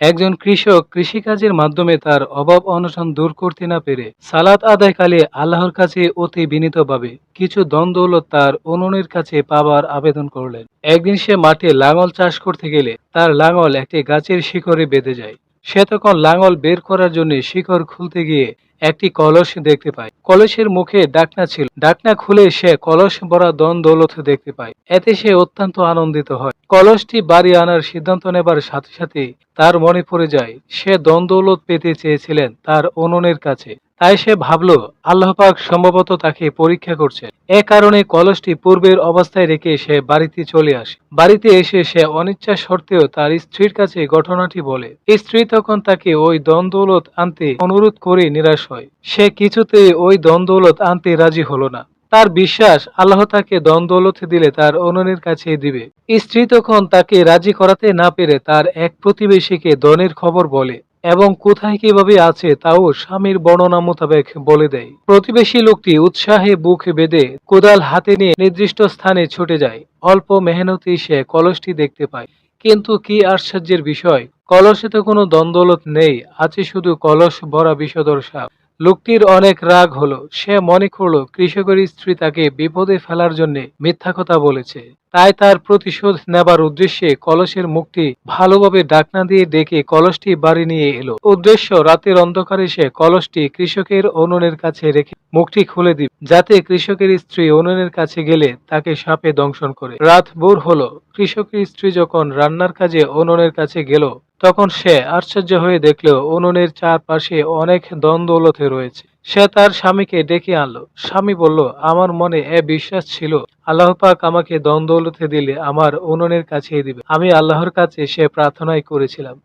একজন কৃষক কৃষিকাজের মাধ্যমে তার অভাব অনশন দূর করতে না পেরে সালাত আদায়কালে আল্লাহর কাছে অতি বিনীতভাবে কিছু ধন দৌলত তার উনুনের কাছে পাবার আবেদন করলেন। একদিন সে মাঠে লাঙল চাষ করতে গেলে তার লাঙল একটি গাছের শিকড়ে বেঁধে যায়। সে তখন লাঙল বের করার জন্য শিকড় খুলতে গিয়ে একটি কলস দেখতে পায়। কলসের মুখে ডাকনা ছিল। ডাকনা খুলে সে কলস ভরা ধন দৌলত দেখতে পায়। এতে সে অত্যন্ত আনন্দিত হয়। কলসটি বাড়ি আনার সিদ্ধান্ত নেবার সাথে সাথে তার মনে পড়ে যায় সে ধন দৌলত পেতে চেয়েছিলেন তার উনুনের কাছে। তাই সে ভাবল আল্লাহ পাক সম্ভবত তাকে পরীক্ষা করছেন। এ কারণে কলসটি পূর্বের অবস্থায় রেখে সে বাড়িতে চলে আসে। বাড়িতে এসে সে অনিচ্ছা সত্ত্বেও তার স্ত্রীর কাছে ঘটনাটি বলে। স্ত্রী তখন তাকে ওই ধন দৌলত আনতে অনুরোধ করে নিরাশ হয়। সে কিছুতেই ওই ধন দৌলত আনতে রাজি হলো না। তার বিশ্বাস আল্লাহ তাকে ধন দৌলত দিলে তার উনুনের কাছে দিবে। স্ত্রী তখন তাকে রাজি করাতে না পেরে তার এক প্রতিবেশীকে ধনের খবর বলে এবং কোথায় কিভাবে আছে তাও স্বামীর বর্ণনা মোতাবেক বলে দেয়। প্রতিবেশী লোকটি উৎসাহে বুক বেঁধে কোদাল হাতে নিয়ে নির্দিষ্ট স্থানে ছুটে যায়। অল্প মেহনতেই সে কলসটি দেখতে পায়। কিন্তু কি আশ্চর্যের বিষয়, কলসে তো কোনো দ্বন্দ্বলত নেই, আছে শুধু কলস ভরা বিষধর সাপ। লোকটির অনেক রাগ হলো। সে মনে করলো কৃষকের স্ত্রী তাকে বিপদে ফেলার জন্য মিথ্যা কথা বলেছে। তাই তার প্রতিশোধ নেবার উদ্দেশ্যে কলসের মুখটি ভালোভাবে ডাকনা দিয়ে ডেকে কলসটি বাড়ি নিয়ে এলো। উদ্দেশ্য রাতের অন্ধকারে সে কলসটি কৃষকের উনুনের কাছে রেখে মুখটি খুলে দিবে, যাতে কৃষকের স্ত্রী উনুনের কাছে গেলে তাকে সাপে দংশন করে। রাত ভোর হলো। কৃষকের স্ত্রী যখন রান্নার কাজে উনুনের কাছে গেল তখন সে আশ্চর্য হয়ে দেখল উনুনের চারপাশে অনেক ধন দৌলত রয়েছে। সে তার স্বামীকে ডেকে আনলো। স্বামী বলল, আমার মনে এ বিশ্বাস ছিল আল্লাহ পাক আমাকে ধন দৌলতে দিলে আমার উনুনের কাছেই দিবে। আমি আল্লাহর কাছে সে প্রার্থনাই করেছিলাম।